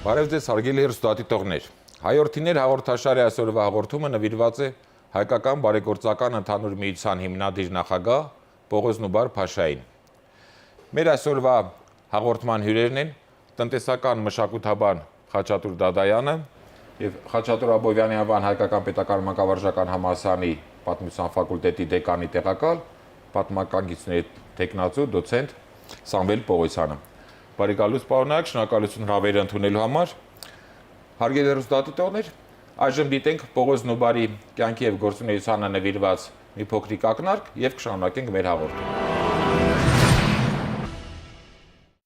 Բարև ձեզ հարգելի հեռուստադիտողներ։ Հայորդիներ հաղորդաշարի այսօրվա հաղորդումը նվիրված է հայկական բարեգործական ընդհանուր միության հիմնադիր նախագահ Պողոս Նուբար Փաշային։ Մեր այսօրվա հաղորդման հյուրերն են տնտեսական մշակութաբան Խաչատուր Դադայանը եւ Խաչատուր Աբովյանի անվան հայկական պետական մանկավարժական համալսարանի պատմության ֆակուլտետի դեկանի տեղակալ, պատմական գիտությունների տեխնացու դոցենտ Սամվել Պողոսյանը։ Բարեկալուց պարոնակ, շնորհակալություն հրավերը ընդունելու համար։ Հարգելի հեռուստադիտողներ, այժմ դիտենք Պողոս Նուբարի կյանքի եւ գործունեությանը նվիրված մի փոքրիկ ակնարկ եւ կշարունակենք մեր հաղորդումը։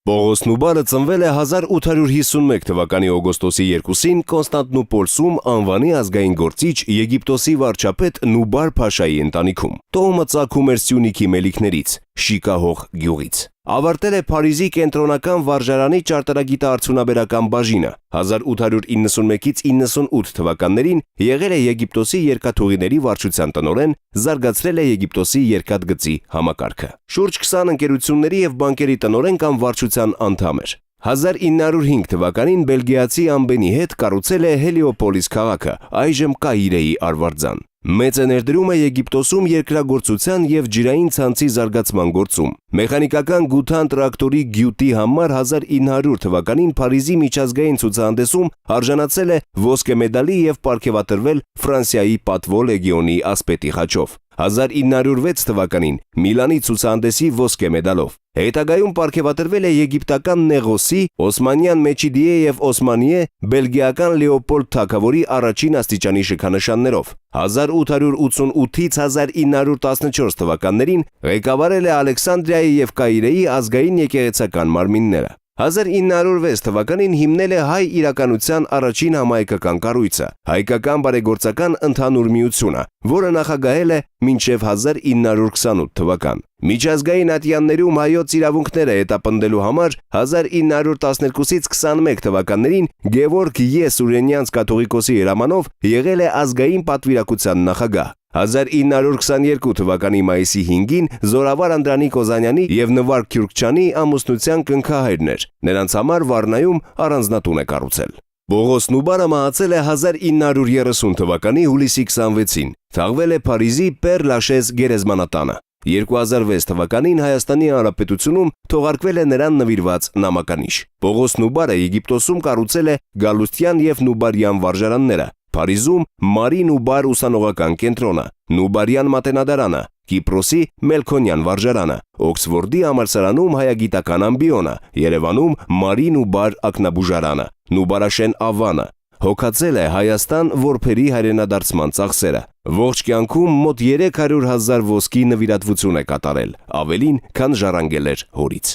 Պողոս Նուբարը ծնվել է 1851 թվականի օգոստոսի 2-ին Կոնստանտնուպոլսում անվանի ազգային գործիչ Եգիպտոսի վարչապետ Նուբար Փաշայի ընտանիքում։ Տոհմը ծագում էր Սյունիքի մելիքներից, Շիկահող գյուղից։ Ավարտել է Փարիզի կենտրոնական վարժարանի ճարտարագիտաարդյունաբերական բաժինը։ 1891-ից 98 թվականներին եղել է Եգիպտոսի երկաթուղիների վարչության տնօրեն, զարգացրել է Եգիպտոսի երկաթգծի համակարգը։ Շուրջ 20 ընկերությունների եւ բանկերի տնօրեն կամ վարչության անդամ էր։ 1905 թվականին բելգիացի ամբենի հետ կառուցել է Հելիոպոլիս քաղաքը, այժմ Կահիրեի արվարձան։ Մեծ է ներդրում է Եգիպտոսում երկրագործության եւ ջրային ցանցի զարգացման գործում։ Մեխանիկական գութան տրակտորի գյուտի համար 1900 թվականին Փարիզի միջազգային ցուցահանդեսում արժանացել է ոսկե մեդալի եւ պարգևատրվել Ֆրանսիայի Պատվո լեգիոնի ասպետի խաչով։ 1906 թվականին Միլանի ցուցահանդեսի ոսկե մեդալով։ Հետագայում պարգևատրվել է եգիպտական Նեղոսի, Օսմանյան Մեչիդիե եւ Օսմանիե, բելգիական Լեոպոլդ թագավորի առաջին աստիճանի շքանշաններով։ 1888-ից 1914 թվականներին ղեկավարել է Ալեքսանդրիայի եւ Կահիրեի ազգային եկեղեցական մարմինները։ 1906 թվականին հիմնել է հայ իրականության առաջին համահայկական կառույցը՝ Հայկական բարեգործական ընդհանուր միությունը, որը նախագահել է մինչև 1928 թվական։ Միջազգային ատյաններում հայոց իրավունքները հետապնդելու համար 1912-ից 21 թվականներին Գևորգ Ե. Սուրենյանց կաթողիկոսի հրամանով եղել է ազգային պատվիրակության նախագահ։ 1922 թվականի մայիսի 5-ին Զորավար Անդրանիկ Օզանյանի եւ Նվար Քյուրքչյանի ամուսնության կնքահայրն էր։ Նրանց համար Վառնայում առանձնատուն է կառուցել։ Պողոս Նուբարը մահացել է 1930 թվականի հուլիսի 26-ին։ Թաղվել է Փարիզի Պեր Լաշեզ գերեզմանատանը։ 2006 թվականին Հայաստանի Հանրապետությունում թողարկվել է նրան նվիրված նամականիշ։ Պողոս Նուբարը Եգիպտոսում կառուցել է Գալուստյան եւ Նուբարյան վարժարանները, Փարիզում Մարի Նուբար ուսանողական կենտրոնը, Նուբարյան մատենադարանը, Կիպրոսի Մելքոնյան վարժարանը, Օքսֆորդի համալսարանում հայագիտական ամբիոնը, Երևանում Մարի Նուբար ակնաբուժարանը, Նուբարաշեն Ավանը։ Հոգացել է Հայաստան որբերի հայրենադարձման ծախսերը։ Ողջ կյանքում մոտ 300,000 ոսկի նվիրատվություն է կատարել, ավելին, քան ժառանգել էր հորից։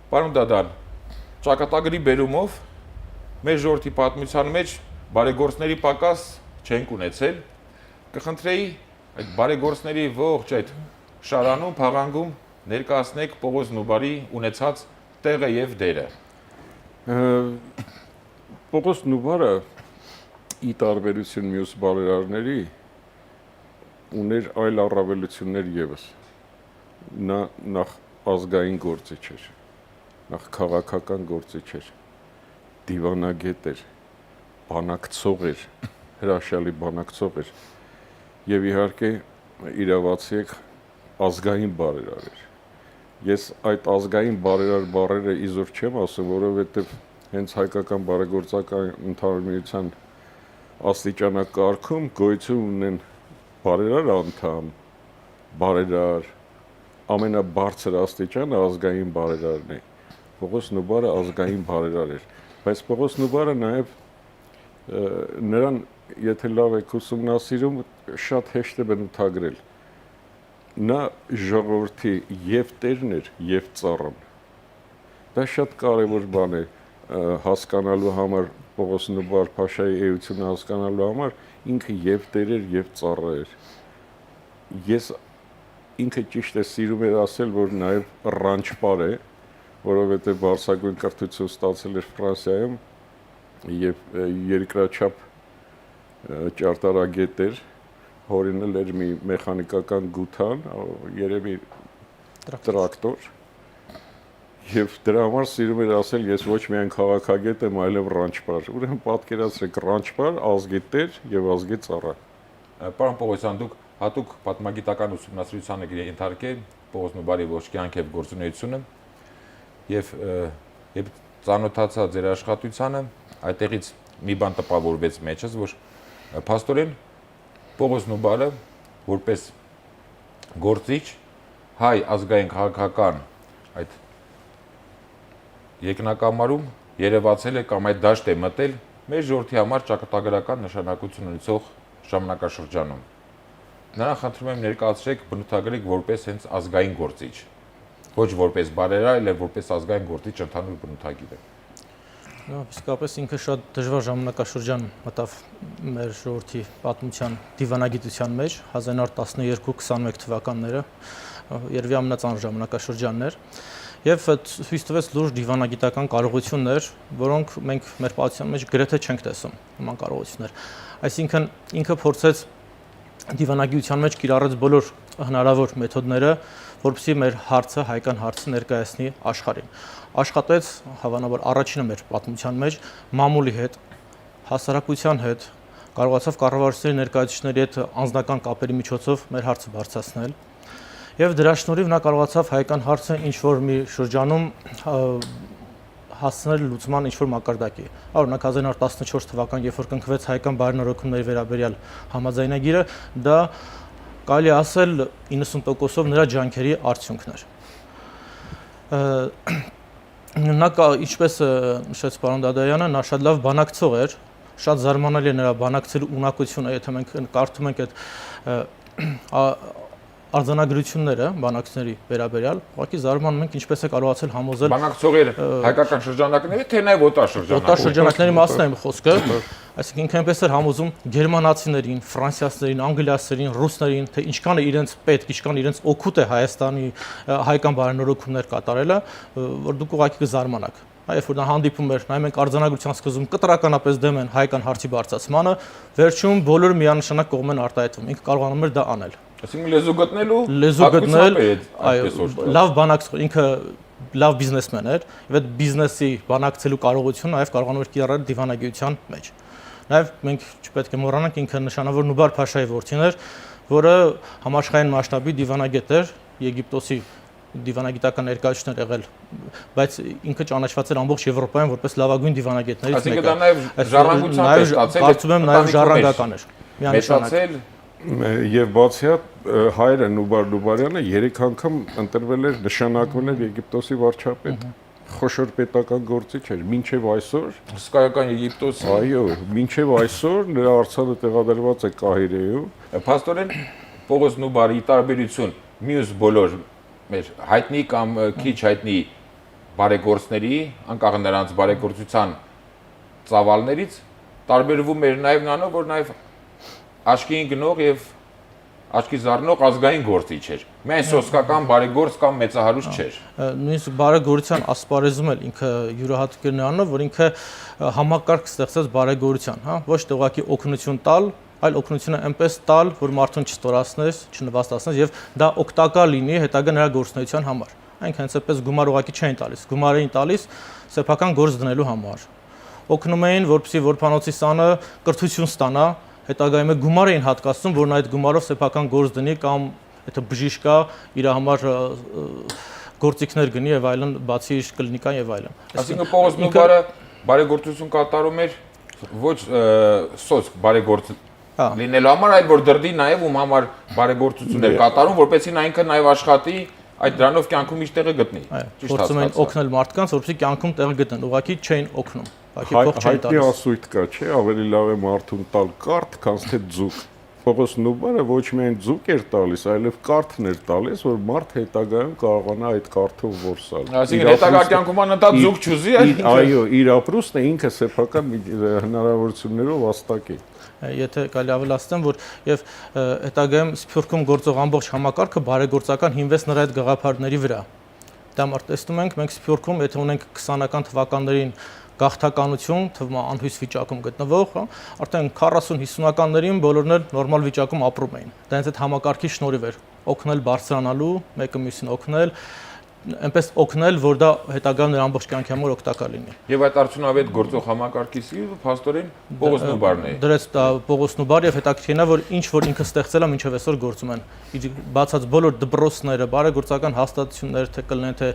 Պարոն Դադան, ճակատագրի բերումով մեր ժողովրդի պատմության մեջ բարեգործների պակաս չենք ունեցել։ Կխնդրեի այդ բարեգործների ողջ այդ շարանում, փաղանգում ներկայացնեք Պողոս Նուբարի ունեցած տեղը եւ դերը։ Պողոս Նուբարը ի տարբերություն մյուս բարերարների ուներ այլ առավելություններ եւս։ Նա նախ ազգային գործիչ էր, նախ քաղաքական գործիչ էր, դիվանագետ էր, բանակցող էր, հրաշալի բանակցող էր եւ իհարկե իրավացի ազգային բարերար էր։ Ես այդ ազգային բարերար բառերը իզուր չեմ ասում, որովհետեւ հենց հայկական բարեգործական ընդհանուր միության աստիճանակարգում գոյություն ունեն բարերար անդամ, բարերար, ամենաբարձր աստիճանը ազգային բարերարն է։ Պողոս Նուբարը ազգային բարերար էր, բայց Պողոս Նուբարը նաև նրան, եթե լավ եք ուսումնասիրում, շատ հեշտ է բնութագրել։ Նա ժողովրդի եւ տերն էր, եւ ծառան։ Դա շատ կարևոր բան է հասկանալու համար, Պողոս Նուբար Փաշայի էությունը հասկանալու համար, ինքը եւ տեր էր, եւ ծառա էր։ Ես ինքը ճիշտ է սիրում էր ասել, որ նաեւ ռանչպար է, որովհետեւ բարձրագույն կրթություն ստացել էր Ֆրանսիայում եւ երկրաչափ ճարտարագետ էր, հորինել էր մի մեխանիկական գութան, երևի տրակտոր Եվ դրա համար սիրում էր ասել, ես ոչ միայն քաղաքագետ եմ, այլև ռանչպար։ Ուրեմն պատկերացրեք ռանչպար, ազգի տեր եւ ազգի ծառա։ Պարոն Պողոսյան, դուք հատուկ պատմագիտական ուսումնասիրության եք ենթարկել Պողոս Նուբարի ողջ կյանքը եւ գործունեությունը եւ երբ ծանոթացա ձեր աշխատությանը, այդտեղից մի բան տպավորվեց մեջս, որ փաստորեն Պողոս Նուբարը որպես գործիչ հայ ազգային քաղաքական այդ երկնակամարում երևացել է կամ այդ դաշտ է մտել մեր ժողովրդի համար ճակատագրական նշանակություն ունեցող ժամանակաշրջանում։ Նրան խնդրում եմ ներկայացրեք, բնութագրեք որպես հենց ազգային գործիչ, ոչ որպես բարերար, այլ որպես ազգային գործիչ ընդհանուր բնութագիր է։ Իսկապես ինքը շատ դժվար ժամանակաշրջան մտավ մեր ժողովրդի պատմության դիվանագիտության մեջ 1912-21 թվականները երևի ամենածանր ժամանակաշրջանն էր եւ ցույց տվեց լուրջ դիվանագիտական կարողություններ, որոնք մենք մեր պատմության մեջ գրեթե չենք տեսում նման կարողություններ։ Այսինքն ինքը փորձեց դիվանագիտության մեջ կիրառեց բոլոր հնարավոր մեթոդները, որպեսզի մեր հարցը, հայկական հարցը ներկայացնի աշխարհին։ Աշխատեց հավանաբար առաջինը մեր պատմության մեջ մամուլի հետ, հասարակության հետ, կարողացավ կառավարությունների ներկայացուցիչների հետ անձնական կապերի միջոցով մեր հարցը բարձրացնել եւ դրա շնորհիվ նա կարողացավ հայկական հարցը ինչ որ մի շրջանում հասցնել լուծման ինչ որ մակարդակի։ Օրինակ 1914 թվական, երբ որ կնքվեց հայկական բարենորոգումների վերաբերյալ համաձայնագիրը, դա կարելի ասել 90%-ով նրա ջանքերի արդյունքն էր։ Նա ինչպես նշեց պարոն Դադայանը, նա շատ լավ բանակցող էր, շատ զարմանալի է նրա բանակցելու ունակությունը, եթե մենք կարդում ենք այդ արձանագրությունները բանակցների վերաբերյալ, ուղղակի զարմանում ենք ինչպես է կարողացել համոզել բանակցողեր հայկական շրջանակների, թե նաև օտար շրջանակների մասն է խոսքը, այսինքն ինքը այնպես էր համոզում գերմանացիներին, ֆրանսիացիներին, անգլիացիներին, ռուսներին, թե ինչքան է իրենց պետք, ինչքան իրենց օգուտ է Հայաստանի հայկական բարենորոգումներ կատարելը, որ դուք ուղղակի կզարմանաք։ Երբ որ նա հանդիպում էր, նայում ենք արձանագրության սկզբում կտրականապես դեմ են հայկական հարցի բարձրացմանը, վերջում բոլորը միանշանակ կողմ են արտահայտվում։ Ինքը կարողանում էր դա անել։ Այսինքն լեզու գտնելու, այո, լավ բանակցող, ինքը լավ բիզնեսմեն էր, եւ այդ բիզնեսի բանակցելու կարողությունը նաեւ կարողանում էր կիրառել դիվանագիտության մեջ։ Նաեւ մենք չպետք է մոռանանք, ինքը նշանավոր Նուբար Փաշայի որդին էր, որը համաշխարհային մասշտաբի դիվանագետ էր, Եգիպտոսի դիվանագիտական ներկայացուցիչ էր եղել, բայց ինքը ճանաչված էր ամբողջ Եվրոպայում որպես լավագույն դիվանագետներից մեկը։ Այսինքն դա նաև ժառանգության ստացել, կարծում եմ նաև ժառանգական էր։ Միանշանակ։ Եվ բացի այդ հայրը Նուբար Նուբարյանը 3 անգամ ընտրվել էր նշանակվել էր Եգիպտոսի վարչապետ։ Խոշոր պետական գործիչ էր, մինչև այսօր հսկայական Եգիպտոսի։ Այո, մինչև այսօր նրա արձանը տեղադրված է Կահիրեում։ Փաստորեն Պողոս Նուբարի տարբերություն մյուս բոլոր մեր հայտնի կամ քիչ հայտնի բարեգործների, անկախ նրանց բարեգործության ծավալներից տարբերվում էր նաև նրանով, որ նաև աչքին գնող եւ աչքի զարնող ազգային գործիչ էր։ Միայն սոսկական բարեգործ կամ մեծահարուստ չէր։ Նույնիսկ բարեգործության ասպարեզում էլ ինքը յուրահատուկ էր նրանով, որ ինքը համակարգ ստեղծեց բարեգործության, հա, ոչ թե ուղղակի օգնություն տալ, այլ օգնությունը այնպես տալ, որ մարդուն չստորացնես, չնվաստացնես եւ դա օգտակար լինի հետագա նրա գործունեության համար։ Այնք հենց այնպես գումար ուղղակի չէին տալիս, գումար էին տալիս սեփական գործ դնելու համար։ Օգնում էին, որպեսզի որբանոցի սանը կրթություն ստանա, հետագայում գումար էին հատկացնում, որ նա այդ գումարով սեփական գործ դնի կամ եթե բժիշկ կա, իր համար գործիքներ գնի եւ այլն, բացի կլինիկան եւ այլն։ Այսինքն Պողոս Նուբարը բարեգործություն կատարում էր ոչ սոսկ բարեգործ լինելու համար, այլ որ դրդի նաև ում համար բարեգործություններ կատարում, որպեսզի նա ինքը նաև աշխատի այդ դրանով կյանքում իր տեղը գտնի։ Փորձում են օգնել մարդկանց, որպեսզի կյանքում տեղը գտնեն, ուղղակի չէին օգնում։ Հայտնի ասույթ կա, չէ, ավելի լավ է մարդուն տալ կարթ, քան թե ձուկ։ Պողոս Նուբարը ոչ միայն ձուկ էր տալիս, այլև կարթն էր տալիս, որ մարդ հետագայում կարողանա այդ կարթով որսալ։ Այսինքն հետագա կյանքում անընդհատ ձուկ չուզի, այո, իր ապրուստը ինքը սեփական հնարավորություններով վաստակի։ Եթե կարելի ավելացնեմ, որ եւ հետագայում Սփյուռքում գործող ամբողջ համակարգը բարեգործական հիմնվեց նրա այդ գաղափարների վրա։ Դա մարդ տեսնում ենք, մենք Սփյուռքում, եթե ունենք 20-ական թվականներին գաղթականություն, թվում է անհույս վիճակում գտնվող, արդեն 40-50-ականներին բոլորն էլ նորմալ վիճակում ապրում էին։ Դա հենց այդ համակարգի շնորհիվ էր, օգնել բարձրանալու, մեկը մյուսին օգնել, այնպես օգնել, որ դա հետագայում նրա ամբողջ կյանքի համար օգտակար լինի։ Եվ այդ արդյունավետ գործող համակարգի փաստորեն Պողոս Նուբարն է։ Դրեց դա Պողոս Նուբար եւ հետաքրքիրն է, որ ինչ որ ինքը ստեղծել է մինչեւ այսօր գործում են։ Իր բացած բոլոր դպրոցները, բարեգործական հաստատություններ, թե կլինեն թե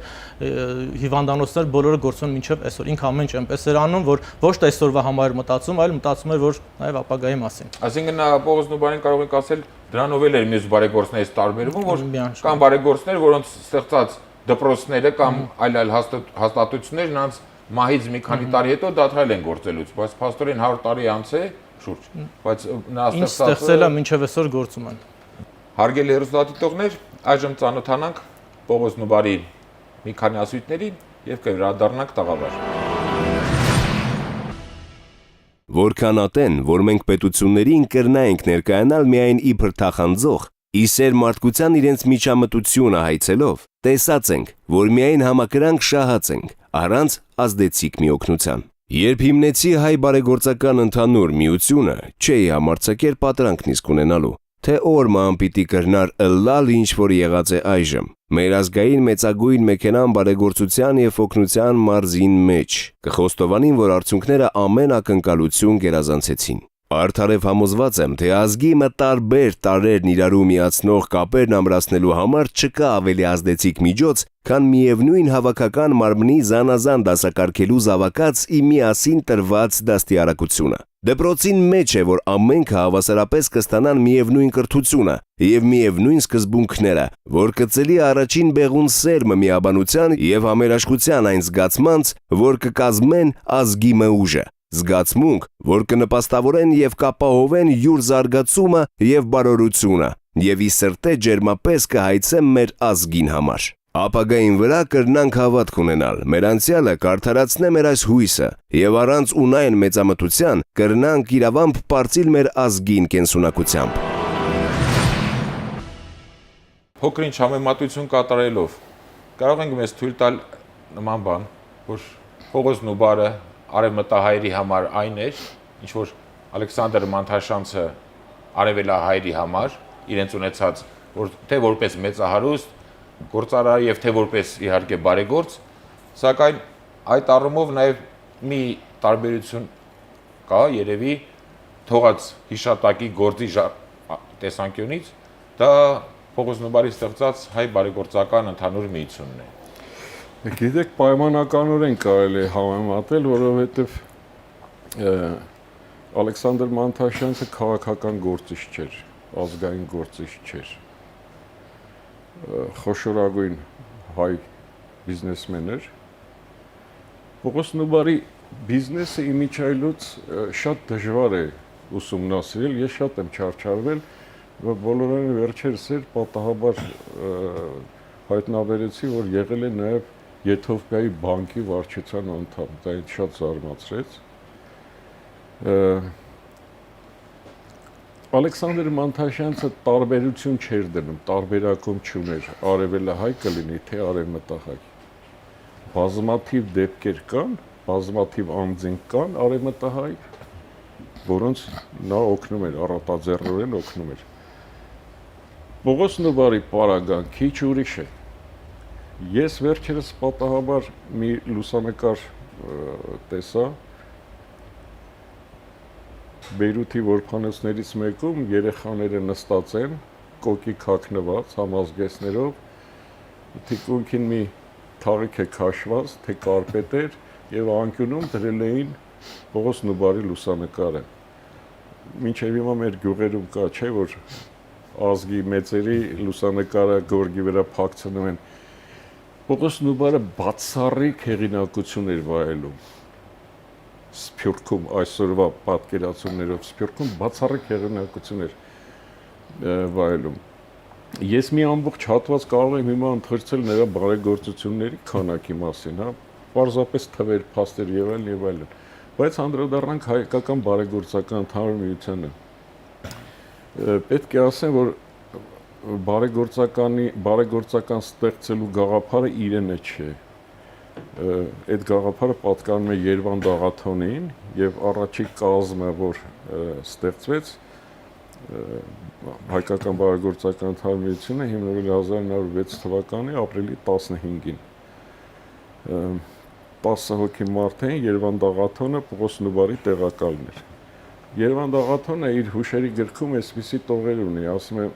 հիվանդանոցներ, բոլորը գործում են մինչեւ այսօր։ Ինքը ամեն ինչ այնպես էր անում, որ ոչ թե այսօրվա համար մտածում, այլ մտածում էր, որ նաեւ ապագայի մասին։ Այսինքն նա Պողոս Նուբարին կարող ենք ասել դրանով էլ էր մյուս բարեգործներից տարբերվում, որ կան բարեգործներ, որոնց ստեղծած դպրոցները կամ այլ հաստատություններ նրանց մահից մի քանի տարի հետո դադարել են գործելուց, բայց փաստորեն 100 տարի անց է շուրջ, բայց նա ստեղծել է մինչև այսօր գործում են։ Հարգելի հեռուստադիտողներ, այժմ ծանոթանանք Պողոս Նուբարի մի քանի ասույթներին եւ կվերադառնանք տաղավար։ Որքան ատեն, որ մենք պետություններին կրնայինք ներկայանալ միայն իբր թախանձող, իսեր մարդկության իրենց միջամտությունը հայցելով, տեսած ենք, որ միայն համակրանք շահած ենք, առանց ազդեցիկ մի օգնության։ Երբ հիմնեցի հայ բարեգործական ընդհանուր միությունը, չէի համարձակեր պատրանքն իսկ ունենալու, թե օրման պիտի կրնար ըլլալ ինչ որ եղած է այժմ, մեր ազգային մեծագույն մեքենան բարեգործության եւ օգնության մարզին մեջ, կխոստովանին, որ արդյունքները ամեն ակնկալություն գերազանցեցին։ Արդարև համոզված եմ, թե ազգի մտարբեր տարերն իրարու միացնող կապերն ամրացնելու համար չկա ավելի ազդեցիկ միջոց, քան միևնույն հավաքական մարմնի զանազան դասակարգելու զավակած ի միասին տրված դաստիարակությունը։ Դպրոցին մեջ է, որ ամենքը հավասարապես կստանան միևնույն կրթությունը եւ միևնույն սկզբունքները, որ կծելի առաջին բեղուն սերմը միաբանության եւ համերաշխության այն զգացմանց, որ կկազմեն ազգի մուժը, զգացմունք, որ կնպաստավորեն եւ կապահովեն յուր զարգացումը եւ բարօրությունը, եւ ի սրտե ջերմապես կհայցեն մեր ազգին համար։ Ապագային վրա կրնանք հավատք ունենալ, մեր անցյալը կարդարացնե մեր այս հույսը եւ առանց ունայն մեծամտության կրնանք իրավամբ պարծիլ մեր ազգին կենսունակությամբ։ Փոքրինչ համեմատություն կատարելով կարող ենք մեզ թույլ տալ նման բան, որ Պողոս Նուբարը արևմտահայերի համար այն էր, ինչ որ Ալեքսանդր Մանթաշանցը արևելահայերի համար իրենց ունեցած թե որպես մեծահարուստ գործարար եւ թե որպես իհարկե բարեգործ, սակայն այդ առումով նաեւ մի տարբերություն կա երևի թողած հիշատակի գործի տեսանկյունից, դա Պողոս Նուբարի ստեղծած հայ բարեգործական ընդհանուր միությունն է։ Գիտեք, պայմանականորեն կարելի է համեմատել, որովհետեւ Ալեքսանդր Մանթաշյանցը քաղաքական գործիչ չէր, ազգային գործիչ չէր։ Խոշորագույն հայ բիզնեսմեն էր։ Պողոս Նուբարի բիզնեսը իմիջայլոց շատ դժվար է ուսումնասիրել, ես շատ եմ չարչարվել, որ բոլորին վերջերս էր պատահաբար հայտնաբերեցի, որ եղել է նաև Եթովպիայի բանկի վարչության անդամ, դա ինձ շատ զարմացրեց։ Ալեքսանդր Մանթաշյանցը տարբերություն չէր դնում, տարբերակում չուներ, արևելահայ կլինի, թե արևմտահայ։ Բազմաթիվ դեպքեր կան, բազմաթիվ անձինք կան արևմտահայ, որոնց նա օգնում էր, առատաձեռնորեն օգնում էր։ Պողոս Նուբարի պարագան քիչ ուրիշ է։ Ես վերջերս պատահաբար մի լուսանկար տեսա Բեյրութի որբանոցներից մեկում երեխաները նստած են, կոկի քաքնված համազգեստներով, թիկունքին մի թաղիք է քաշված, թե կարպետ էր եւ անկյունում դրել էին Պողոս Նուբարի լուսանկարը։ Մինչեւ հիմա մեր գյուղերում կա, չէ՞ որ ազգի մեծերի լուսանկարը գորգի վրա փակցնում են։ Պողոս Նուբարը բացառիկ հեղինակություն էր վայելում։ Սփյուռքում այսօրվա պատկերացումներով Սփյուռքում բացառիկ հեղինակություն էր վայելում։ Ես մի ամբողջ հատված կարող եմ հիմա ընթերցել նրա բարեգործությունների քանակի մասին, հա, պարզապես թվեր, փաստեր եւ այլն, բայց անդրադառնանք հայկական բարեգործական ընդհանուր միությանը։ Պետք է ասեմ, որ բարեգործական ստեղծելու գաղափարը իրենը չէ։ Այդ գաղափարը պատկանում է Երևան Դաղաթոնին եւ առաջի կազմը, որ ստեղծվեց, հայկական բարեգործական ընդհանրությունը հիմնվել 1906 թվականի ապրիլի 15-ին։ 10 հոգի մարդ էին, Երևան Դաղաթոնը Պողոս Նուբարի տեղակալն էր։ Երևան Դաղաթոնը իր հուշերի գրքում այսպիսի տողեր ունի, ասում է,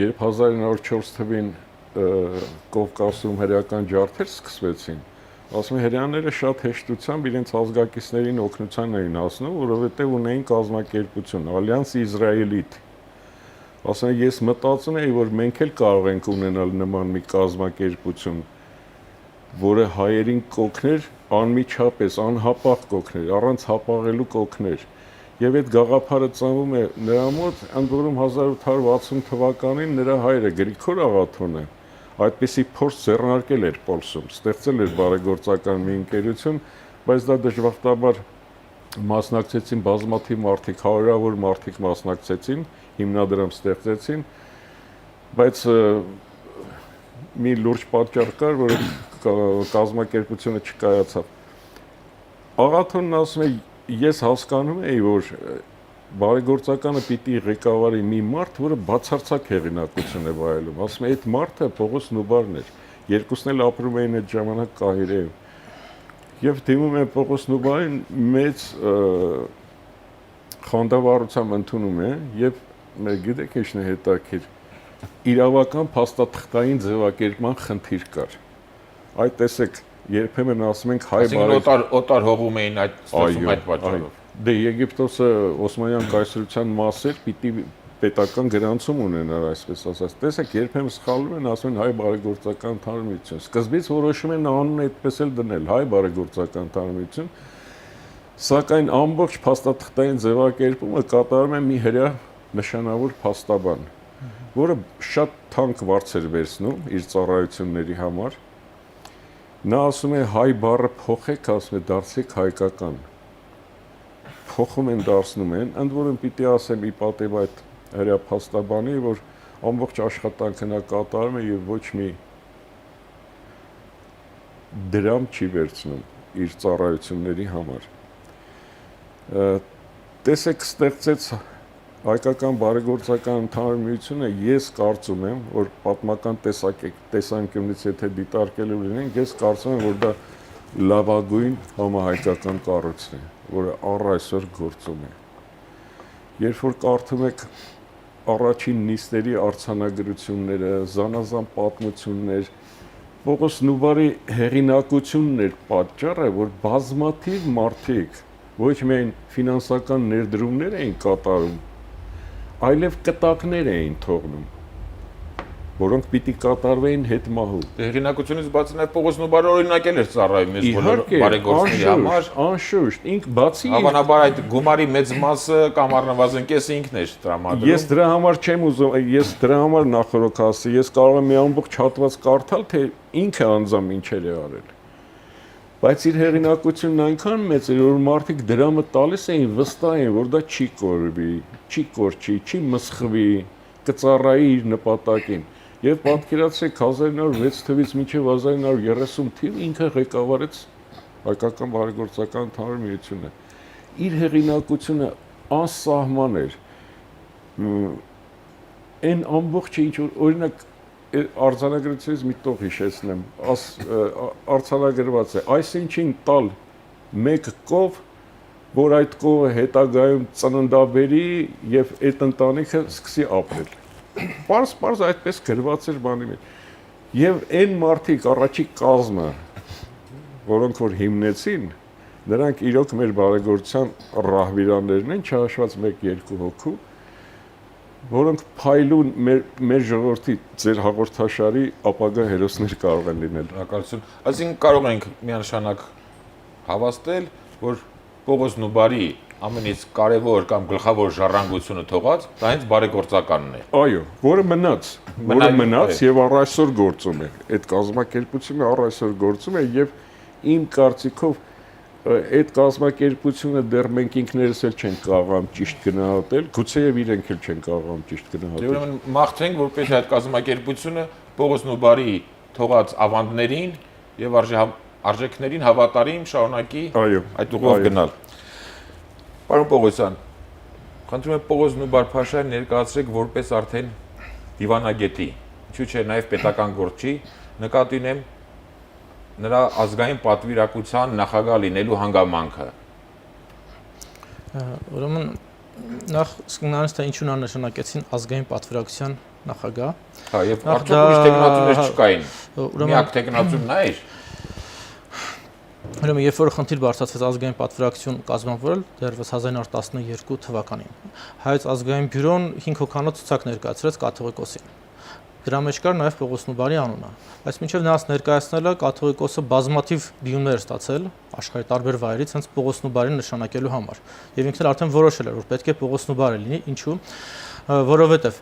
երբ 1904 թվականին Կովկասում հրեական ջարդեր սկսվեցին, ասում է հրեաները շատ հեշտությամբ իրենց ազգակիցներին օգնության էին հասնում, որովհետև ունեին կազմակերպություն, Ալյանս Իսրայելիտ։ Ասում է, ես մտածում էի, որ մենք էլ կարող ենք ունենալ նման մի կազմակերպություն, որը հայերին կօգներ անմիջապես, անհապաղ կօգներ, առանց հապաղելու կօգներ։ Եվ այդ գաղափարը ծնվում է նրա մոտ, ընդ որում 1860 թվականին նրա հայրը Գրիգոր Աղաթոնը այդպիսի փորձ ձեռնարկել էր Պոլսում, ստեղծել էր բարեգործական մի ընկերություն, բայց դա դժբախտաբար մասնակցեցին բազմաթիվ մարդիկ, հարյուրավոր մարդիկ մասնակցեցին, հիմնադրամ ստեղծեցին, բայց մի լուրջ պատճառ կար, որ կազմակերպությունը չկայացավ։ Աղաթոնն ասում է, ես հասկանում էի, որ բարեգործականը պիտի ղեկավարի մի մարդ, որը բացարձակ հեղինակություն է վայելում։ Ասում է, այդ մարդը Պողոս Նուբարն էր։ Երկուսն էլ ապրում էին այդ ժամանակ Կահիրեում։ Եվ դիմում են Պողոս Նուբարին մեծ խանդավառությամբ ընդունում են, եւ մեր գիտեք ինչն է հետաքրքիր, իրավական փաստաթղթային ձևակերպման խնդիր կար։ Այդ տեսեք, երբեմն ասում ենք հայ օտար հողում էին այդ ստացում այդ պատճառով։ Դե Եգիպտոսը Օսմանյան կայսրության մաս էր, պիտի պետական գրանցում ունենար, այսպես ասած։ Տեսեք, երբեմն սխալվում են, ասում են հայ բարեգործական ընդհանրություն։ Սկզբից որոշում են անունը այդպես էլ դնել, հայ բարեգործական ընդհանրություն, սակայն ամբողջ փաստաթղթային ձևակերպումը կատարում է մի հրեա նշանավոր փաստաբան, որը շատ թանկ վարձ էր վերցնում իր ծառայությունների համար։ Նա ասում է հայ բառը փոխեք, ասում է դարձեք հայկական։ Փոխում են, դարձնում են, ընդ որում պիտի ասեմ ի պատիվ այդ հրեա փաստաբանի, որ ամբողջ աշխատանքը նա կատարում է եւ ոչ մի դրամ չի վերցնում իր ծառայությունների համար։ Տեսեք, ստեղծեց հայկական բարեգործական ընդհանրությունը, ես կարծում եմ, որ պատմական տեսանկյունից եթե դիտարկելու լինենք, ես կարծում եմ, որ դա լավագույն համահայկական կառույցն է, որը առ այսօր գործում է։ Երբ որ կարդում եք առաջին նիստերի արձանագրությունները, զանազան պատմություններ, Պողոս Նուբարի հեղինակությունն էր պատճառը, որ բազմաթիվ մարդիկ ոչ միայն ֆինանսական ներդրումներ էին կատարում, այլև կտակներ էին թողնում, որոնք պիտի կատարվեին հետմահու։ Հեղինակությունից բացի նաև Պողոս Նուբարը օրինակել էր ծառայում ես բոլոր բարեգործների համար։ Անշուշտ, ինք բացի Հավանաբար այդ գումարի մեծ մասը կամ առնվազն կեսը ինքն էր տրամադրում։ Ես դրա համար չեմ ուզում, ես դրա համար նախորդ ասի, ես կարող եմ մի ամբողջ հատված կարդալ, թե ինքը անձամբ ինչեր է արել։ Բայց իր հեղինակությունն այնքան մեծ էր, որ մարդիկ դրամը տալիս էին, վստահ էին, որ դա չի կորվի, չի կորչի, չի մսխվի, կծառայի իր նպատակին։ Եվ պատկերացրեք 1906 թվականից մինչև 1930 թիվ ինքը ղեկավարեց հայկական բարեգործական ընդհանրությունը։ Իր հեղինակությունը անսահման էր։ Այն ամբողջը ինչ որ օրինակ արձանագրությունից մի տող հիշեցնեմ, արձանագրված է, այսինչին տալ մեկ կով, որ այդ կովը հետագայում ծննդաբերի եւ այդ ընտանիքը սկսի ապրել։ Պարզ այդպես գրված էր բանի մեջ։ Եվ այն մարդիկ առաջի կազմը, որոնք որ հիմնեցին, նրանք իրոք մեր բարեգործության ռահվիրաներն են, չհաշված 1-2 հոգու, որոնք փայլուն մեր ժողովրդի ձեր հաղորդաշարի ապագա հերոսներ կարող են լինել։ Շնորհակալություն։ Այսինքն կարող ենք միանշանակ հավաստել, որ Պողոս Նուբարի ամենից կարևոր կամ գլխավոր ժառանգությունը թողած, դա հենց բարեգործականն է։ Այո, որը մնաց եւ առ այսօր գործում է։ Այդ կազմակերպությունը առ այսօր գործում է եւ իմ կարծիքով այդ կազմակերպությունը դեռ մենք ինքներս էլ չենք կարողam ճիշտ գնահատել, գուցեև իրենք էլ չեն կարողam ճիշտ գնահատել։ Ուրեմն մաղթենք, որպես այդ կազմակերպությունը Պողոս Նուբարի թողած ավանդներին եւ արժեքներին հավատարիմ շարունակի այդ ուղով գնալ։ Պարոն Պողոսյան, Խնդրում եմ Պողոս Նուբար-Փաշային ներկայացրեք որպես արդեն դիվանագետի, ինչու՞ չէ նաև պետական գործչի, նկատի ունեմ նրա ազգային պատվիրակության նախագահ լինելու հանգամանքը։ Ուրեմն նախ սկզբնանից թե ինչու նա նշանակեցին ազգային պատվիրակության նախագահ։ Հա, եւ արդյոք ուրիշ տեխնատուներ չկային։ Միակ տեխնատուն նա էր։ Ուրեմն երբ որ խնդիր բարձրացվեց ազգային պատվիրակություն կազմավորել դեռևս 1912 թվականին, հայոց ազգային բյուրոն 5 հոգանոց ցուցակ ներկայացրեց կաթողիկոսին։ Դրա մեջ կար նաև Պողոս Նուբարի անունը։ Բայց մինչև նրանց ներկայացնելը կաթողիկոսը բազմաթիվ դիմումներ ստացել աշխարհի տարբեր վայրերից հենց Պողոս Նուբարին նշանակելու համար։ Եվ ինքն էլ արդեն որոշել էր, որ պետք է Պողոս Նուբարը լինի, ինչու՞։ Որովհետև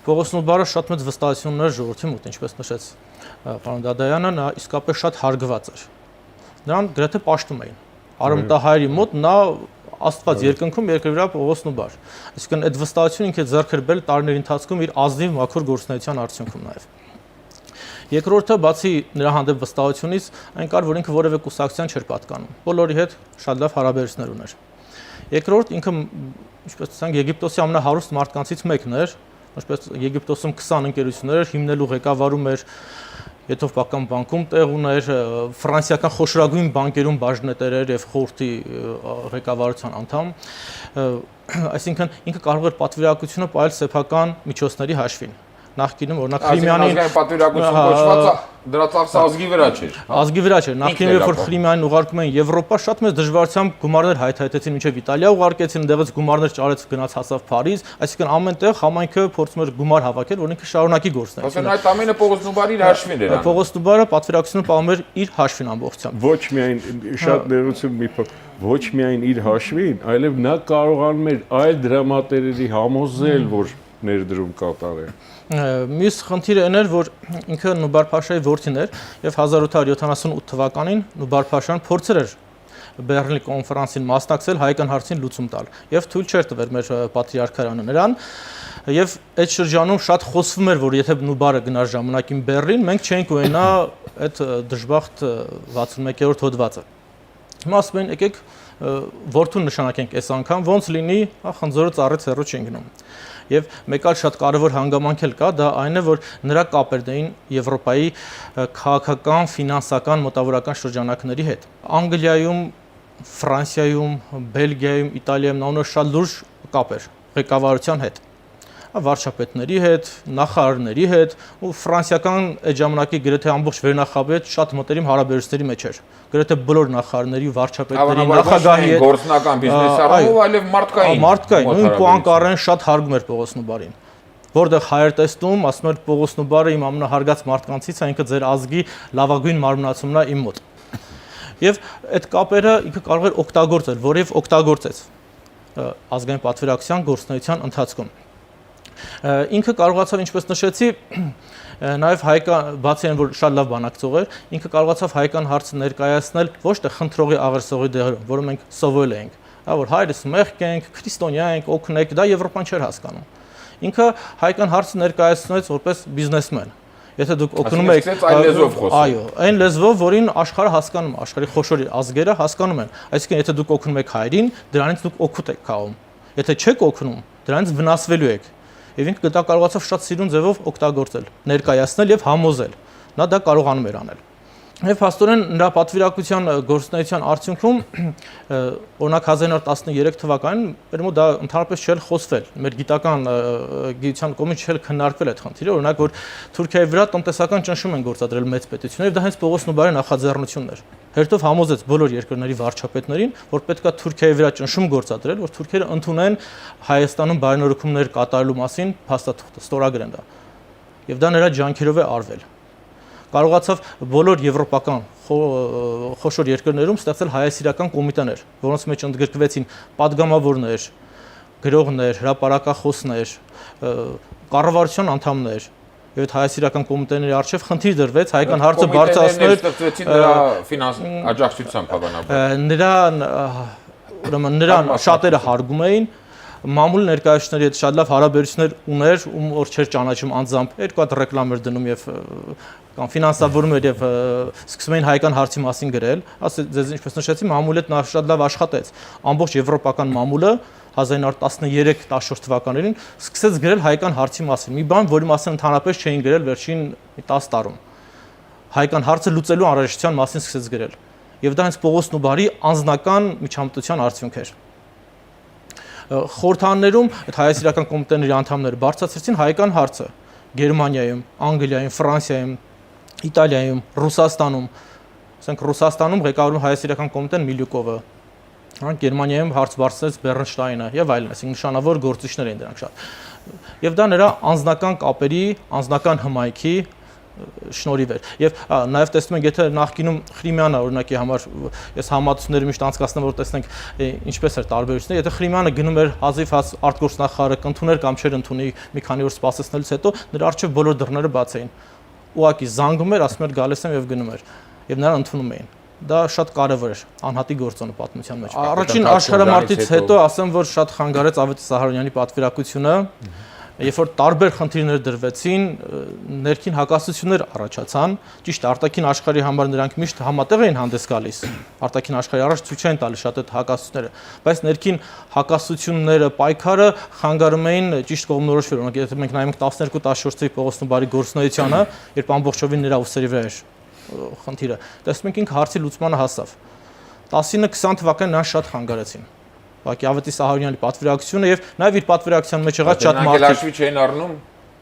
Պողոս Նուբարը շատ մեծ վստահություն ուներ ժողովրդի մոտ, ինչպես նշեց պարոն Դադայանը, նա իսկապես շատ հարգված էր։ Նրան գրեթե պաշտում էին։ Արմտահայերի մոտ նա Աստված երկնքում երկրի վրա Պողոս Նուբար։ Այսինքն այդ վստահությունը ինքը ձեռք էր բերել տարիների ընթացքում իր ազնիվ մաքուր գործունեության արդյունքում նաև։ Երկրորդը, բացի նրա հանդեպ վստահությունից, այն կար, որ ինքը որևէ կուսակցության չէր պատկանում։ Բոլորի հետ շատ լավ հարաբերություններ ուներ։ Երկրորդ, ինքը, ինչպես ասենք, Եգիպտոսի ամենահարուստ մարդկանցից մեկն էր, ինչպես Եգիպտոսում 20 ընկերություններ էր, հիմնելու ղեկավարում էր, Եթովպական բանկում տեղ ուներ, ֆրանսիական խոշորագույն բանկերում բաժնետեր էր եւ խորհրդի ղեկավարության անդամ, այսինքն ինքը կարող էր պատվիրակությունը պահել սեփական միջոցների հաշվին։ Նախկինում օրինակ Խրիմյանին ազգային պատվիրակություն կոչվածը դրա ծախսը ազգի վրա չէր։ Ազգի վրա չէր։ Նախկինում երբ որ Խրիմյանին ուղարկում էին Եվրոպա, շատ մեծ դժվարությամբ գումարներ հայթայթեցին մինչև Իտալիա ուղարկեցին, այնտեղից գումարներ ճարեց գնաց հասավ Փարիզ, այսինքն ամենտեղ համայնքը փորձում էր գումար հավաքել, որ ինքը շարունակի գործունեությունը։ Ասեն այդ ամենը Պողոս Նուբարի իր հաշվին էր անում։ Պողոս Նուբարը պատվիրակությունը պահում էր իր հաշվին ամբողջությամբ։ Ոչ միայն շատ ներողություն մի փոքր, ոչ միայն իր հաշվին, այլև նա կարողանում էր այլ դրամատերերի համոզել, որ ներդրում կատարել։ Մյուս խնդիրը այն էր, որ ինքը Նուբար-Փաշայի որդին էր եւ 1878 թվականին Նուբար-Փաշան փորձեր էր Բեռլինի կոնֆերանսին մասնակցել հայկական հարցին լուծում տալ եւ թույլ չէր տվել մեր պատրիարքարանը նրան եւ այդ շրջանում շատ խոսվում էր, որ եթե Նուբարը գնար ժամանակին Բեռլին, մենք չենք ունենա այդ դժբախտ 61-րդ հոդվածը։ Հիմա ասում են, եկեք որդուն նշանակենք այս անգամ, ոնց լինի, խնձորը ծառից հեռու չեն գնում։ Եվ մեկ այլ շատ կարևոր հանգամանք էլ կա, դա այն է, որ նրա կապերն էին Եվրոպայի քաղաքական, ֆինանսական, մոտավորական շրջանակների հետ։ Անգլիայում, Ֆրանսիայում, Բելգիայում, Իտալիայում նա ուներ շատ լուրջ կապեր ղեկավարության հետ։ Վարչապետների հետ, նախարարների հետ ու ֆրանսիական այդ ժամանակի գրեթե ամբողջ վերնախավի հետ շատ մտերիմ հարաբերությունների մեջ էր։ Գրեթե բոլոր նախարարների, վարչապետների, նախագահի հետ գործնական բիզնեսարով, այլև մարդկային։ Մարդկային, նույն Պուանկարեն շատ հարգում էր Պողոս Նուբարին։ Որտեղ հայեր տեսնում, ասում էր Պողոս Նուբարը իմ ամենահարգած մարդկանցից է, ինքը ձեր ազգի լավագույն մարմնացումն է իմ մոտ։ Եվ այդ կապերը ինքը կարող էր օգտագործել, որև օգտագործեց ազգային պատվիրակության գործունեության ընթացքում։ Ինքը կարողացավ, ինչպես նշեցի, նաև հայկական, բացի այն, որ շատ լավ բանակցող էր, ինքը կարողացավ հայկական հարցը ներկայացնել ոչ թե խնդրողի աղերսողի դեղերով, որը մենք սովորել ենք, որ հայրս մեղք ենք, քրիստոնյա ենք, օգնեք, դա Եվրոպան չէր հասկանում։ Ինքը հայկական հարցը ներկայացնեց որպես բիզնեսմեն։ Եթե դուք օգնում եք այլ լեզվով խոսում։ Այո, այն լեզվով, որին աշխարհը հասկանում է, աշխարհի խոշոր ազգերը հասկանում են։ Այսինքն, եթե դուք օգնում եք հայրին, դրանից դուք օգուտ եք քաղում։ Եթե չեք օգնում, դրանից վնասվելու եք։ Եվ ինքը դա կարողացավ շատ սիրուն ձևով օգտագործել, ներկայացնել եւ համոզել։ Նա դա կարողանում էր անել։ Եվ փաստորեն նրա պատվիրակության գործունեության արդյունքում օրինակ 1913 թվականին մեր մոտ դա ընդհանրապես չէր խոսվել, մեր գիտական գիտության կողմից չէր քննարկվել այդ խնդիրը, օրինակ որ Թուրքիայի վրա տնտեսական ճնշում են գործադրել մեծ պետությունները, եւ դա հենց Պողոս Նուբարի նախաձեռնությունն էր։ Հերթով համոզեց բոլոր երկրների վարչապետներին, որ պետքա Թուրքիայի վրա ճնշում գործադրել, որ թուրքերը ընդունեն Հայաստանում բարենորոգումներ կատարելու մասին փաստաթուղթը, ստորագրեն դա։ Եվ դա նրա ջանքերով է արվել։ Կարողացավ բոլոր եվրոպական խոշոր երկրներում ստեղծել հայասիրական կոմիտեներ, որոնց մեջ ընդգրկվեցին падգամավորներ, գրողներ, հրապարակախոսներ, կառավարության անդամներ, եւ այդ հայասիրական կոմիտեների արչեւ խնդիր դրվեց հայկական հարցը բարձրացնել ստեղծվեցին նրա ֆինանս աջակցությամբ հավանաբար։ Նրան շատերը հարգում էին, մամուլ ներկայացուցիչների հետ շատ լավ հարաբերություններ ուներ, ում որ չէր ճանաչում անձամբ, երկու հատ ռեկլամ էր դնում եւ կամ ֆինանսավորում էր եւ սկսում էին հայկական հարցի մասին գրել, ասես ձեզ ինչպես նշեցի, մամուլը նա շատ լավ աշխատեց։ Ամբողջ եվրոպական մամուլը 1913-14 թվականներին սկսեց գրել հայկական հարցի մասին։ Մի բան, որի մասին ընդհանրապես չէին գրել վերջին 10 տարում։ Հայկական հարցը լուծելու անհրաժեշտության մասին սկսեց գրել։ Եվ դա հենց Պողոս Նուբարի անձնական միջամտության արդյունք էր։ Խորհրդարաններում այդ հայասիրական կոմիտեների անդամները բարձրացրեցին հայկական հարցը Գերմանիայում, Անգլիայում, Ֆրանսիայում, Իտալիայում, Ռուսաստանում, ասենք Ռուսաստանում ղեկավարում հայասիրական կոմիտեն Միլյուկովը, Գերմանիայում հարց բարձրացրեց Բեռնշտայնը եւ այլն, այսինքն նշանավոր գործիչներ էին դրանք շատ։ Եվ դա նրա անձնական կապերի, անձնական հմայքի շնորհիվ էր։ Եւ նաեւ տեսնում ենք, եթե նախկինում Խրիմյանը օրինակի համար ես համատությունները միշտ անցկացնեմ, որ տեսնենք ինչպես էր տարբերությունները, եթե Խրիմյանը գնում էր հազիվ հաց արտգործնախարարը կընդուներ կամ չէր ընդունի մի քանի օր սպասեցնելուց հետո նրա առջև բոլոր դռները բաց էին։ Ուղղակի զանգում էր, ասում էր գալիս եմ եւ գնում էր եւ նրան ընդունում էին։ Դա շատ կարևոր էր անհատի գործոնը պատմության մեջ։ Առաջին աշխարհամարտից հետո ասեմ, որ շատ խանգարեց Ավետիս Սահարոնյանի պատվիրակությունը, երբ որ տարբեր խնդիրներ դրվեցին, ներքին հակասություններ առաջացան, ճիշտ արտաքին աշխարհի համար նրանք միշտ համատեղ էին հանդես գալիս։ Արտաքին աշխարհի առաջ ցույց էին տալիս շատ այդ հակասությունները, բայց ներքին հակասությունները, պայքարը խանգարում էին ճիշտ կողմնորոշվել։ Օրինակ, եթե մենք նայենք 12-14 թվականի Պողոս Նուբարի գործունեությանը, երբ ամբողջովին նրա ուսերի վրա էր խնդիրը, տեսնում ենք ինքը հարցի լուծմանը հասավ։ 19-20 թվականին նրան շատ խանգարեցին։ Ուղղակի Ավետիս Սահարոնյանի պատվիրակությունը եւ նաեւ իր պատվիրակության մեջ եղած շատ մարդիկ հաշվի չէին առնում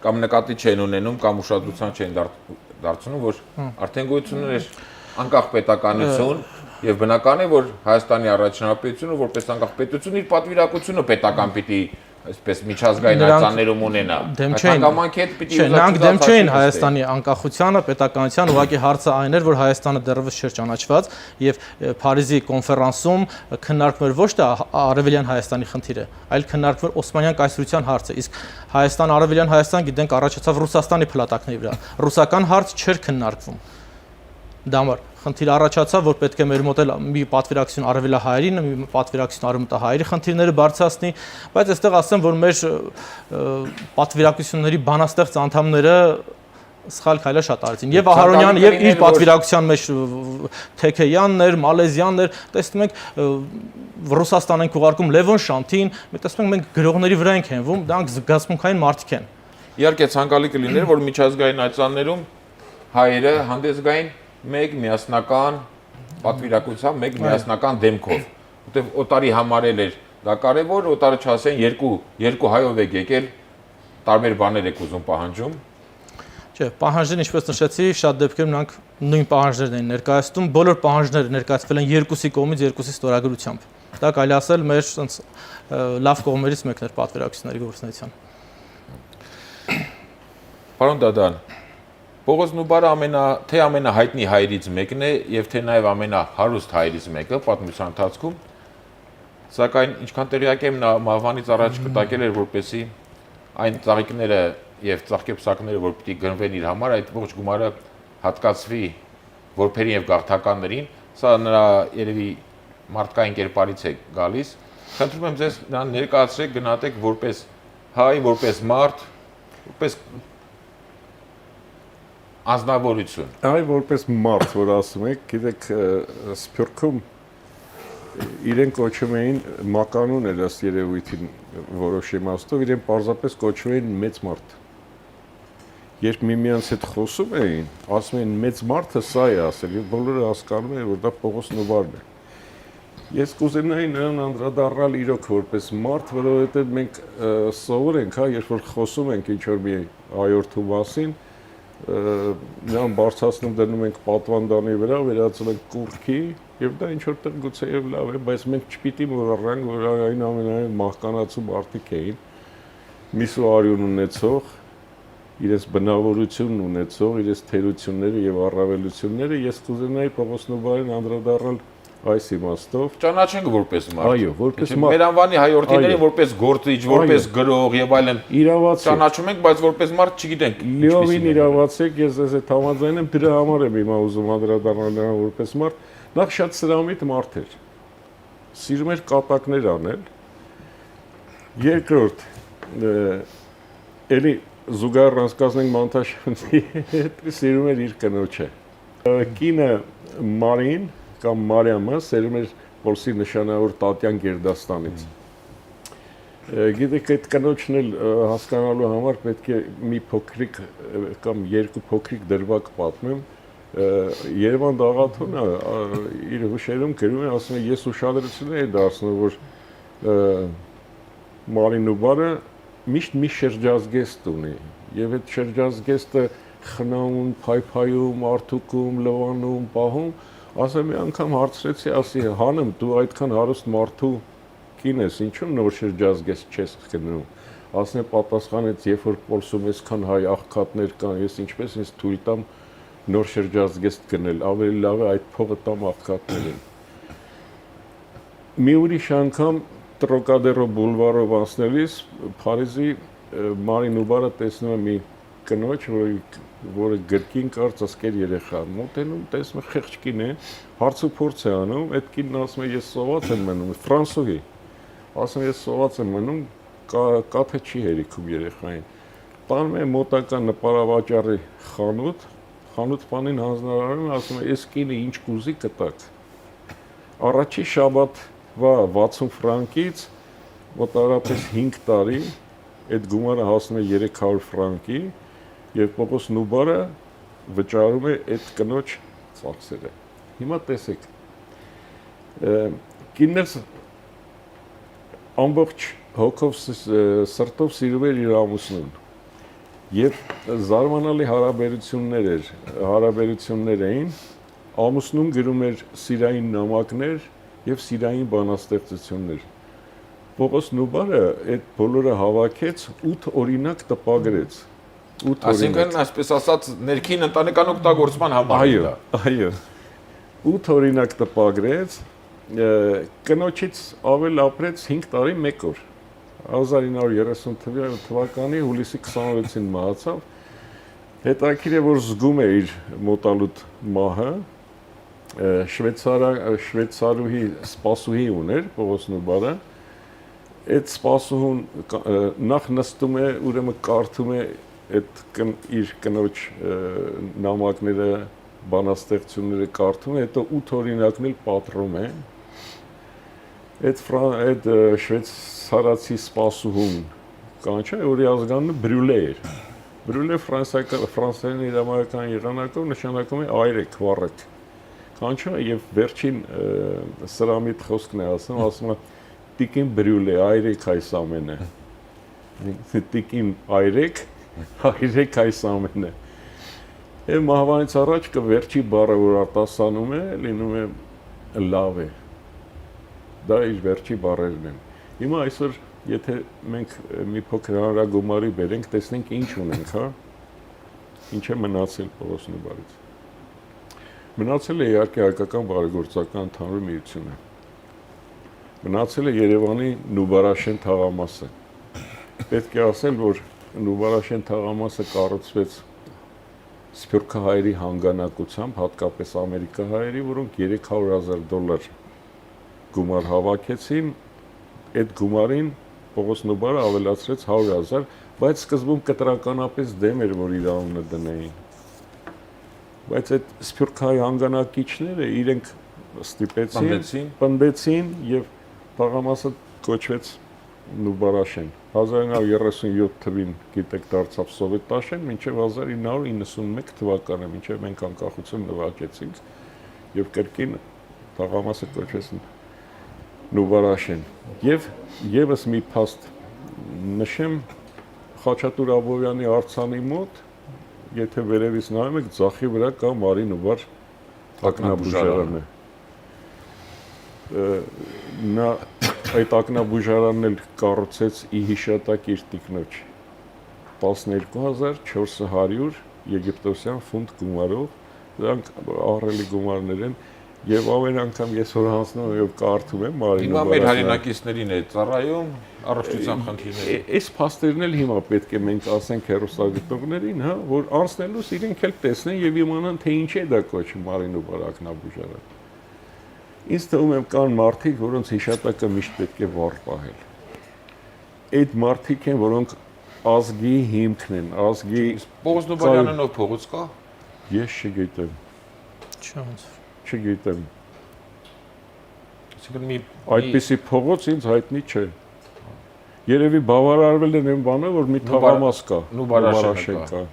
կամ նկատի չեն ունենում կամ ուշադրության չեն դարձնում, որ արդեն գոյություն ուներ անկախ պետականություն եւ բնական է, որ Հայաստանի Առաջնահարապետությունը որպես անկախ պետություն իր պատվիրակությունը պետական պիտի այսպես միջազգային հայտաններում ունենա։ Հակամանքի հետ պիտի նրանք դեմ չէին Հայաստանի անկախությանը, պետականության, ուղղակի հարցը այն էր, որ Հայաստանը դեռևս չէր ճանաչված եւ Փարիզի կոնֆերանսում քննարկվում էր ոչ թե Արևելյան Հայաստանի խնդիրը, այլ քննարկվում էր Օսմանյան կայսրության հարցը։ Իսկ Հայաստան, Արևելյան Հայաստան գիտենք առաջացավ Ռուսաստանի փլատակների վրա։ Ռուսական հարց չէր քննարկվում։ Դա համար խնդիր առաջացավ, որ պետք է մեր մոդել մի պատվիրակություն արևելահայերին, մի պատվիրակություն արևմտահայերի խնդիրները բարձրացնի, բայց այստեղ ասեմ, որ մեր պատվիրակությունների բանաստեղծ անդամները սխալ քայլը շատ արեցին։ Եվ Ահարոնյանը, եւ իր պատվիրակության մեջ Թեքեյաններ, Մալեզյաններ, տեսնում ենք Ռուսաստան ենք ուղարկում Լևոն Շանթին, մենք տեսնում ենք մենք գրողների վրա ենք հենվում, դրանք զգացմունքային մարդիկ են։ Իհարկե ցանկալի կլիներ, որ միջազգային այցաններում հայերը հանդես գային մեկ միասնական պատվիրակությամբ, մեկ միասնական դեմքով, որտեղ օտարի համարել էր դա կարևոր, օտարը չասեն երկու հայով եք եկել, տարբեր բաներ եք ուզում պահանջում։ Չէ, պահանջներն ինչպես նշեցի, շատ դեպքերում նրանք նույն պահանջներն են ներկայացնում, բոլոր պահանջները ներկայացվել են երկուսի կողմից, երկուսի ստորագրությամբ։ Դա կարելի ասել մեր sense լավ կողմերից մեկն էր պատվիրակությունների գործունեության։ Պարոն Դադան, Պողոս Նուբարը թե ամենահայտնի հայերից մեկն է եւ թե նաեւ ամենահարուստ հայերից մեկը պատմության ընթացքում, սակայն ինչքան տեղյակ եմ նա մահվանից առաջ կտակել էր որպեսի այն ծաղիկները եւ ծաղկեպսակները, որ պիտի գնվեն իր համար, այդ ողջ գումարը հատկացվի որբերին եւ գաղթականներին, սա նրա երևի մարդկային կերպարից է գալիս։ Խնդրում եմ ձեզ նրան ներկայացրեք, գնահատեք որպես հայ, որպես մարդ, որպես անձնավորություն։ Այ որպես մարդ, որ ասում եք, գիտեք, Սփյուռքում իրեն կոչում էին մականուն էր ըստ երևույթին որոշ իմաստով, իրեն պարզապես կոչում էին մեծ մարդ։ Երբ միմյանց հետ խոսում էին, ասում էին մեծ մարդը սա է ասել, եւ բոլորը հասկանում էին, որ դա Պողոս Նուբարն է։ Ես կուզենայի նրան անդրադառնալ իրոք որպես մարդ, որովհետեւ մենք սովոր ենք, հա, երբ որ խոսում ենք ինչ-որ մի այորթու մասին, նրան բարձրացնում դնում ենք պատվանդանի վրա, վերածում ենք կուռքի, եւ դա ինչ որտեղ գուցեև լավ է, բայց մենք չպիտի մոռանանք, որ այն ամենայն մահկանացու մարդիկ էին, միսու արյուն ունեցող, իրենց բնավորությունն ունեցող, իրենց թերությունները եւ առավելությունները, ես կուզենայի Պողոս Նուբարին անդրադառնալ այս իմաստով։ Ճանաչենք որպես մարդ։ Այո, որպես մարդ։ Մեր անվանի հայորդիներին որպես գործիչ, որպես գրող եւ այլն ճանաչում ենք, բայց որպես մարդ չգիտենք։ Լիովին իրավացեք, ես ձեզ հետ համաձայն եմ, դրա համար եմ հիմա ուզում անդրադառնալ նրան որպես մարդ։ Նախ շատ սրամիտ մարդ էր։ Սիրում էր կատակներ անել։ Երկրորդ, էլի զուգահեռ անցկացնենք Մանտաշյանի հետ, սիրում էր իր կնոջը։ Կինը Մարին կամ Մարիամը սերում էր Պոլսի նշանավոր Տատյան Գերդաստանից։ Գիտեք, այդ կնոջն էլ հասկանալու համար պետք է մի փոքրիկ կամ երկու փոքրիկ դրվագ պատմեմ։ Երևան Դաղաթոնը իր հուշերում գրում է, ասում է, ես ուշադրություն եմ դարձնում, որ Մարինուբարը միշտ մի շրջազգեստ ունի, եւ այդ շրջազգեստը խնամում, փայփայում, արթուկում, լվանում, պահում, ասեմ մի անգամ հարցրեցի, ասի հանեմ, դու այդքան հարուստ մարդու կին ես, ինչու նոր շրջազգեստ չես գնում։ Ասում է պատասխանեց, երբ որ Պոլսում այսքան հայ աղքատներ կան, ես ինչպես ինձ թույլ տամ նոր շրջազգեստ գնել, ավելի լավ է այդ փողը տամ աղքատներին։ Մի ուրիշ անգամ Տրոկադերո բուլվարով անցնելիս Փարիզի Մարինուբարը տեսնում եմ մի կնոջ, որը գրքին կար ծսկեր երեխա, մոտենում տեսնում խեղճ կին է, հարց ու փորձ է անում, այդ կինն ասում է ես սոված եմ մնում, ֆրանսուհի, ասում ես սոված եմ մնում, կաթը չի հերիքում երեխային, տանում է մոտակա նպարավաճառի խանութ պանին հանձնարարում, ասում է այս կինը ինչ կուզի կտակ, առաջի շաբաթվա 60 ֆրանկից մոտավորապես 5 տարի այդ գումարը հասնում է 300 ֆրանկի եւ Պողոս Նուբարը վճարում է այդ կնոջ ծախսերը։ Հիմա տեսեք, կիններս ամբողջ հոգով սրտով սիրում էր իր ամուսնուն եւ զարմանալի հարաբերություններ էին, ամուսնուն գրում էր սիրային նամակներ եւ սիրային բանաստեղծություններ։ Պողոս Նուբարը այդ բոլորը հավաքեց 8 օրինակ տպագրեց։ Այսինքն, այսպես ասած, ներքին ընտանեկան օգտագործման համար է դա։ Այո։ 8 օրինակ տպագրեց, կնոջից ավել ապրեց 5 տարի 1 օր։ 1930 թվականի հուլիսի 26-ին մահացավ։ Հետաքրքիր է, որ զգում է իր մոտալուտ մահը, շվեյցարուհի սպասուհի ուներ Պողոս Նուբարը։ Այդ սպասուհուն նախ նստում է, ուրեմն կարդում է այդ իր կնոջ նամակները, բանաստեղծությունները կարդում է, հետո 8 օրինակն էլ պատռում է։ Այդ շվեյցարացի սպասուհուն կանչա, որի ազգանունը Բրյուլե էր։ Բրյուլե ֆրանսերեն իրավական եղանակով նշանակում է այրեք, վառեք։ Կանչում է եւ վերջին սրամիտ խոսքն է ասում է Տիկին Բրյուլե, այրեք այս ամենը։ Տիկին այրեք այս ամենը։ Եվ մահվանից առաջ վերջի բառը, որ արտասանում է, լինում է լավ է։ Դա իր վերջի բառերն են։ Հիմա այսօր, եթե մենք մի փոքր հանրագումարի բերենք, տեսնենք ինչ ունենք, հա։ Ինչ է մնացել Պողոս Նուբարից։ Մնացել է իհարկե հայկական բարեգործական ընդհանուր միությունը։ Մնացել է Երևանի Նուբարաշեն թաղամասը։ Պետք է ասել, որ Նուբարաշեն թաղամասը կառուցվեց սփյուռքահայերի հանգանակությամբ, հատկապես ամերիկահայերի, որոնք $300,000 գումար հավաքեցին, այդ գումարին Պողոս Նուբարը ավելացրեց 100,000, բայց սկզբում կտրականապես դեմ էր, որ իր անունը դնեին։ Բայց այդ սփյուռքահայ հանգանակիչները իրենք ստիպեցին, պնդեցին եւ թաղամասը կոչվեց Նուբարաշեն։ 1937 թվին գիտեք դարձավ Սովետաշեն, մինչև 1991 թվականը, մինչև մենք անկախություն նվաճեցինք եւ կրկին թաղամասը կոչվեց Նուբարաշեն։ Եվ եւս մի փաստ նշեմ Խաչատուր Աբովյանի արձանի մոտ, եթե վերևից նայում եք, ձախի վրա կա Մարինուբար ակնաբուժարանը։ Նա այդ ակնաբուժարանն էլ կառուցեց ի հիշատակ իր տիկնոջ 12,400 եգիպտոսյան ֆունտ գումարով, դրանք ահռելի գումարներ են, եւ ամեն անգամ ես որ հանձնում եմ եւ կարդում եմ Մարինուբարը։ Հիմա մեր հայրենակիցներին է ծառայում առողջության խնդիրները։ Այս փաստերն էլ հիմա պետք է մենք ասենք հեռուստադիտողներին, հա, որ անցնելուց իրենք էլ տեսնեն եւ իմանան թե ինչ է դա կոչվում Մարինուբար ակնաբուժարան։ Ինձ թվում է կան մարդիկ, որոնց հիշատակը միշտ պետք է վառ պահել։ Այդ մարդիկ են, որոնք ազգի հիմքն են, ազգի Պողոս Նուբարյանն ով փողոց կա։ Ես չգիտեմ։ Չգիտեմ։ Այսինքն մի այդպիսի փողոց ինձ հայտնի չէ։ Երևի բավարարվել են այն բանը, որ մի թաղամաս կա, Նուբարաշենկա։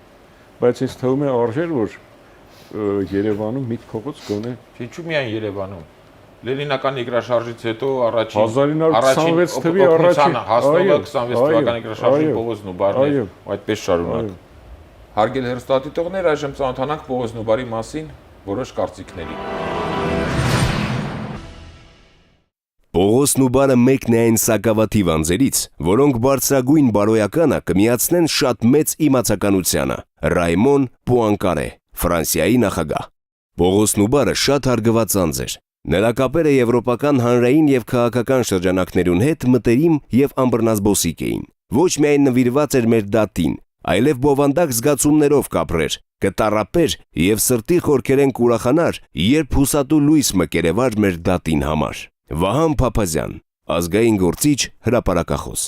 Բայց ինձ թվում է արժեր, որ Երևանում մի փողոց գոնե Ինչու միայն Երևանում։ Լենինական երկրաշարժից հետո առաջին 1926 թվականի առաջին հասնողը 26 թվականի երկրաշարժի Պողոս Նուբարն է, այդպես շարունակ։ Այո։ Հարգելի հեռուստադիտողներ, այժմ ծանոթանանք Պողոս Նուբարի մասին որոշ կարծիքների։ Պողոս Նուբարը մեկն է այն սակավաթիվ անձերից, որոնք բարձրագույն բարոյականը կմիացնեն շատ մեծ իմացականությանը։ Ռայմոն Պուանկարե, Ֆրանսիայի նախագահ։ Պողոս Նուբարը շատ հարգված անձ էր։ Նրա կապերը եվրոպական հանրային եւ քաղաքական շրջանակներուն հետ մտերիմ եւ ամբռնազբոսիկ էին։ Ոչ միայն նվիրված էր մեր դատին, այլև բովանդակ զգացումներով կապրեր, կտառապեր եւ սրտի խորքերեն կուրախանար, երբ հուսատու լույս մկերեվար մեր դատին համար։ Վահան Փափազյան, ազգային գործիչ, հրապարակախոս։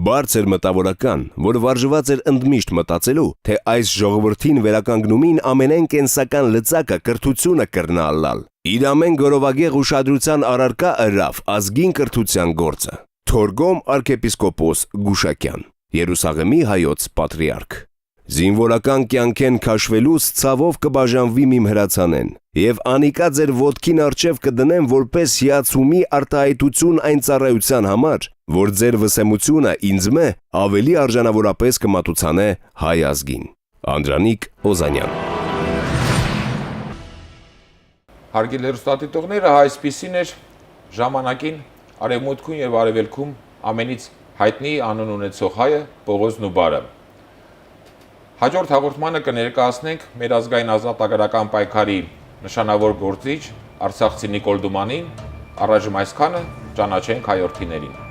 Բարձր մտավորական, որ վարժված էր ընդմիշտ մտածելու, թե այս ժողովրդին վերականգնումին ամենայն կենսական լծակը կրթությունը կրնա ալալ։ Իր ամեն գորովագեղ ուշադրության առարկա ըրավ ազգին կրթության գործը։ Թորգոմ arczepiskopos Գուշակյան, Երուսաղեմի հայոց պատրիարք։ Զինվորական կյանքեն քաշվելուց ցավով կբաժանվի իմ հրացանեն, եւ անիկա ձեր ոտքին արջև կդնեմ որպես հիացումի արտահայտություն այն ծառայության համար, որ ձեր վսեմությունը ինձմե ավելի արժանավորապես կմատուցանե հայ ազգին։ Անդրանիկ Օզանյան։ Հարգելի հեռուստադիտողները, այսպիսին էր ժամանակին արևմուտքում եւ արևելքում ամենից հայտնի անուն ունեցող հայը Պողոս Նուբարը։ Հաջորդ հաղորդմանը կներկայացնենք մեր ազգային ազատագրական պայքարի նշանավոր գործիչ Արցախցի Նիկոլ Դումանին, առայժմ այսքանը ճանաչենք հայրենիներին։